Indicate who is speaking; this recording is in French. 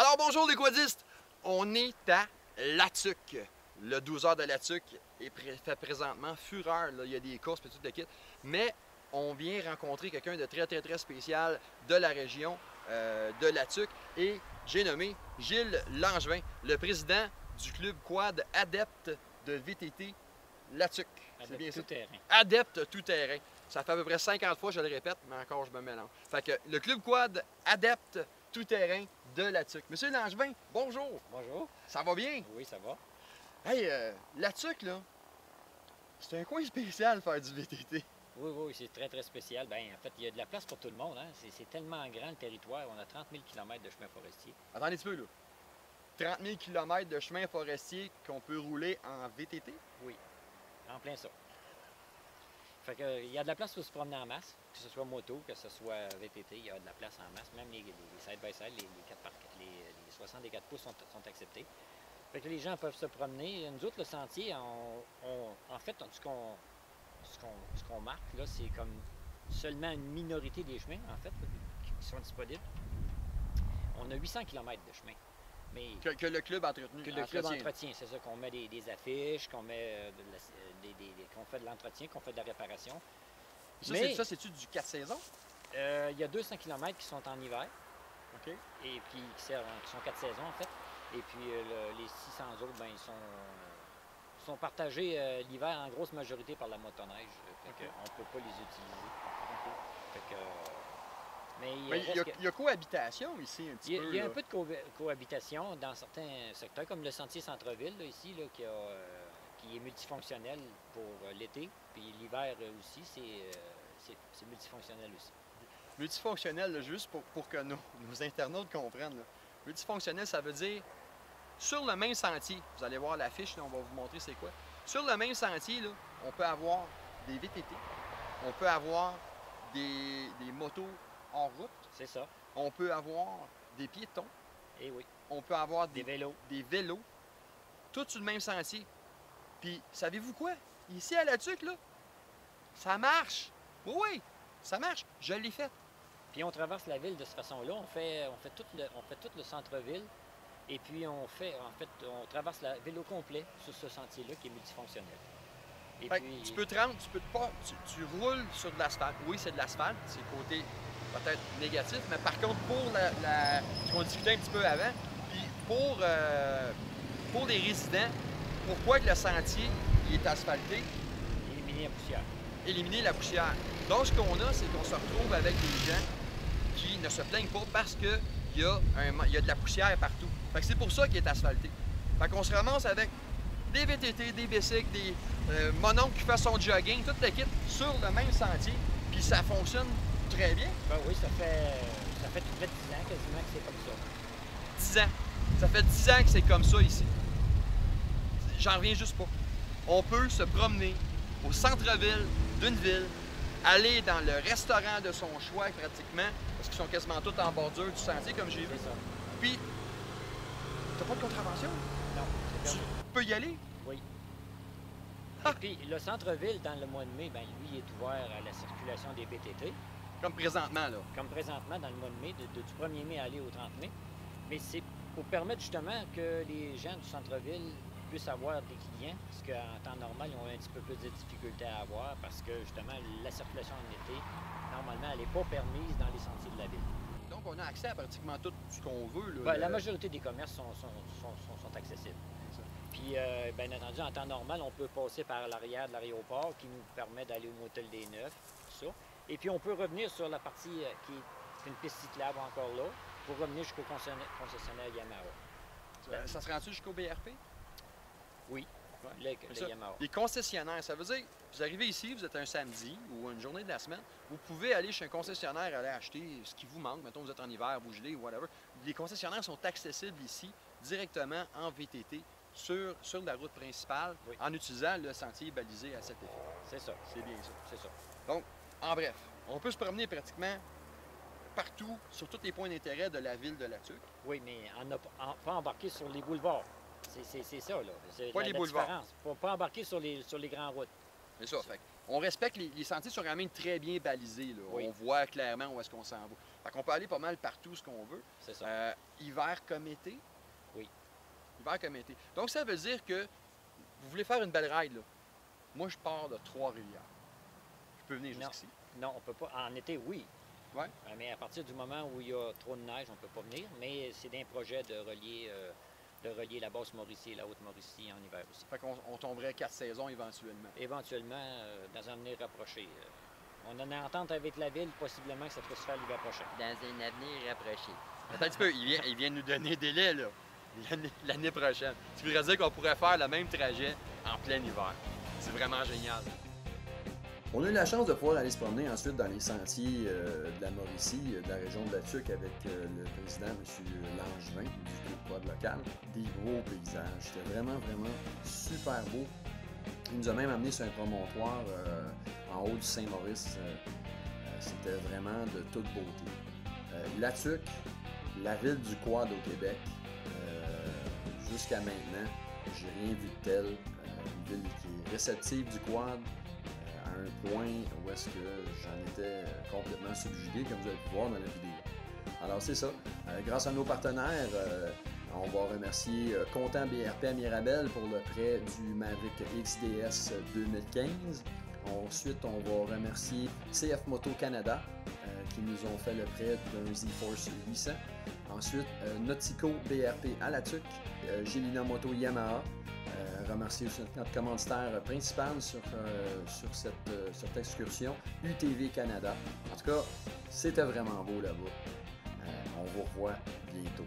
Speaker 1: Alors bonjour les quadistes, on est à Latuc. Le 12 heures de Latuc fait présentement fureur, là. Il y a des courses et tout le kit. Mais on vient rencontrer quelqu'un de très spécial de la région de Latuc. Et j'ai nommé Gilles Langevin, le président du club quad adepte de VTT Latuc.
Speaker 2: C'est bien ça? Tout terrain.
Speaker 1: Adepte tout terrain. Ça fait à peu près 50 fois, je le répète, mais encore je me mélange. Fait que le club quad adepte tout terrain de Latuc. Monsieur Langevin, bonjour.
Speaker 2: Bonjour.
Speaker 1: Ça va bien?
Speaker 2: Oui, ça va.
Speaker 1: Hey, Latuc, là, c'est un coin spécial faire du VTT.
Speaker 2: Oui, c'est très spécial. Bien, en fait, il y a de la place pour tout le monde. Hein? C'est tellement grand le territoire. On a 30 000 km de chemin forestier.
Speaker 1: Attendez un petit peu, là. 30 000 km de chemin forestier qu'on peut rouler en VTT?
Speaker 2: Oui, en plein ça. Fait que, il y a de la place pour se promener en masse, que ce soit moto, que ce soit VTT, il y a de la place en masse. Même les side-by-side, les 64 pouces sont acceptés. Fait que les gens peuvent se promener. Nous autres, le sentier, en fait, ce qu'on marque, là, c'est comme seulement une minorité des chemins, en fait, là, qui sont disponibles. On a 800 km de chemin. Mais
Speaker 1: que le club entretenu.
Speaker 2: Que le club entretient, c'est ça, qu'on met des affiches, qu'on met qu'on fait de l'entretien, qu'on fait de la réparation.
Speaker 1: Ça, c'est-tu du 4 saisons?
Speaker 2: Il y a 200 km qui sont en hiver.
Speaker 1: OK.
Speaker 2: Et puis qui sont 4 saisons, en fait. Et puis les 600 autres, ben, ils sont partagés l'hiver en grosse majorité par la motoneige. Fait qu'on ne peut pas les utiliser. Fait que, mais
Speaker 1: il y a cohabitation ici un petit peu.
Speaker 2: Il y a un peu de cohabitation dans certains secteurs, comme le sentier centre-ville, ici, là, qui est multifonctionnel pour l'été. Puis l'hiver aussi, c'est multifonctionnel aussi.
Speaker 1: Multifonctionnel, là, juste pour que nos internautes comprennent. Là. Multifonctionnel, ça veut dire sur le même sentier, vous allez voir l'affiche, on va vous montrer c'est quoi. Sur le même sentier, là, on peut avoir des VTT, on peut avoir des motos en route.
Speaker 2: C'est ça.
Speaker 1: On peut avoir des piétons.
Speaker 2: Eh oui.
Speaker 1: On peut avoir
Speaker 2: des vélos.
Speaker 1: Des vélos. Tout sur le même sentier. Puis, savez-vous quoi? Ici à Latuc, là, ça marche. Oui, ça marche. Je l'ai fait.
Speaker 2: Puis on traverse la ville de cette façon-là. On fait tout le centre-ville. Et puis on traverse la ville au complet sur ce sentier-là qui est multifonctionnel. Et puis...
Speaker 1: Tu peux te rendre, tu roules sur de l'asphalte. Oui, c'est de l'asphalte, c'est le côté peut-être négatif, mais par contre, pour ce qu'on discutait un petit peu avant, puis pour les résidents, pourquoi que le sentier il est asphalté?
Speaker 2: Éliminer la poussière.
Speaker 1: Éliminer la poussière. Donc, ce qu'on a, c'est qu'on se retrouve avec des gens qui ne se plaignent pas parce qu'il y a de la poussière partout. Fait que c'est pour ça qu'il est asphalté. Fait qu'on se ramasse avec des VTT, des bicycles, des mon qui fait son jogging, tout le kit sur le même sentier, puis ça fonctionne très bien.
Speaker 2: Ben oui, ça fait tout près de 10 ans quasiment que c'est comme ça.
Speaker 1: 10 ans. Ça fait 10 ans que c'est comme ça ici. J'en reviens juste pas. On peut se promener au centre-ville d'une ville, aller dans le restaurant de son choix pratiquement, parce qu'ils sont quasiment tous en bordure du sentier comme j'ai vu.
Speaker 2: C'est ça.
Speaker 1: Puis, t'as pas de contravention?
Speaker 2: Non, c'est
Speaker 1: Tu peux y aller?
Speaker 2: Oui. Et puis, le centre-ville, dans le mois de mai, ben, lui, il est ouvert à la circulation des VTT.
Speaker 1: Comme présentement, là.
Speaker 2: Comme présentement, dans le mois de mai, du 1er mai à aller au 30 mai. Mais c'est pour permettre justement que les gens du centre-ville puissent avoir des clients, parce qu'en temps normal, ils ont un petit peu plus de difficultés à avoir, parce que justement, la circulation en été, normalement, elle n'est pas permise dans les sentiers de la ville.
Speaker 1: Donc, on a accès à pratiquement tout ce qu'on veut. Là,
Speaker 2: ben, la majorité des commerces sont accessibles. Puis, bien entendu, en temps normal, on peut passer par l'arrière de l'aéroport qui nous permet d'aller au motel des Neufs, tout ça. Et puis, on peut revenir sur la partie qui est une piste cyclable encore là, pour revenir jusqu'au concessionnaire Yamaha.
Speaker 1: Ça se rend-tu jusqu'au BRP?
Speaker 2: Oui,
Speaker 1: ouais.
Speaker 2: le Yamaha.
Speaker 1: Les concessionnaires, ça veut dire, vous arrivez ici, vous êtes un samedi ou une journée de la semaine, vous pouvez aller chez un concessionnaire, aller acheter ce qui vous manque. Mettons, vous êtes en hiver, vous gelez ou whatever. Les concessionnaires sont accessibles ici, directement en VTT, sur la route principale, oui, en utilisant le sentier balisé à cet effet.
Speaker 2: C'est ça.
Speaker 1: C'est bien ça.
Speaker 2: C'est ça.
Speaker 1: Donc, en bref, on peut se promener pratiquement partout, sur tous les points d'intérêt de la ville de Latuc.
Speaker 2: Oui, mais pas embarquer sur les boulevards. C'est ça, là.
Speaker 1: Pas les boulevards.
Speaker 2: Pas embarquer sur les grandes routes.
Speaker 1: C'est ça. Fait on respecte les sentiers sont quand même très bien balisés. Là.
Speaker 2: Oui.
Speaker 1: On voit clairement où est-ce qu'on s'en va. Fait qu'on peut aller pas mal partout ce qu'on veut.
Speaker 2: C'est ça.
Speaker 1: Hiver comme été.
Speaker 2: Oui.
Speaker 1: Hiver comme été. Donc ça veut dire que vous voulez faire une belle ride. Là. Moi, je pars de Trois-Rivières. Je peux venir
Speaker 2: Non.
Speaker 1: jusqu'ici.
Speaker 2: Non, on peut pas. En été, oui.
Speaker 1: Ouais.
Speaker 2: Mais à partir du moment où il y a trop de neige, on ne peut pas venir. Mais c'est d'un projet de relier la basse Mauricie et la haute Mauricie en hiver aussi.
Speaker 1: Fait qu'on tomberait 4 saisons éventuellement.
Speaker 2: Éventuellement, dans un avenir rapproché. On en a entente avec la ville, possiblement que ça peut se faire l'hiver prochain.
Speaker 3: Dans un avenir rapproché.
Speaker 1: Attends un petit peu, il vient nous donner des délai là. L'année prochaine. Tu voudrais dire qu'on pourrait faire le même trajet en plein hiver. C'est vraiment génial. On a eu la chance de pouvoir aller se promener ensuite dans les sentiers de la Mauricie, de la région de la Tuque, avec le président, M. Langevin, du quad local. Des gros paysages. C'était vraiment, vraiment super beau. Il nous a même amené sur un promontoire en haut du Saint-Maurice. C'était vraiment de toute beauté. La Tuque, la ville du quad au Québec, jusqu'à maintenant, j'ai rien vu de tel. Une ville qui est réceptive du quad, à un point où est-ce que j'en étais complètement subjugué, comme vous avez pu voir dans la vidéo. Alors c'est ça. Grâce à nos partenaires, on va remercier Content BRP à Mirabel pour le prêt du Mavic XDS 2015. Ensuite, on va remercier CF Moto Canada qui nous ont fait le prêt d'un Z-Force 800. Ensuite, Nautico BRP à la Tuque, Gélina Moto Yamaha. Remercier aussi notre commanditaire principal sur cette excursion, UTV Canada. En tout cas, c'était vraiment beau là-bas. On vous revoit bientôt.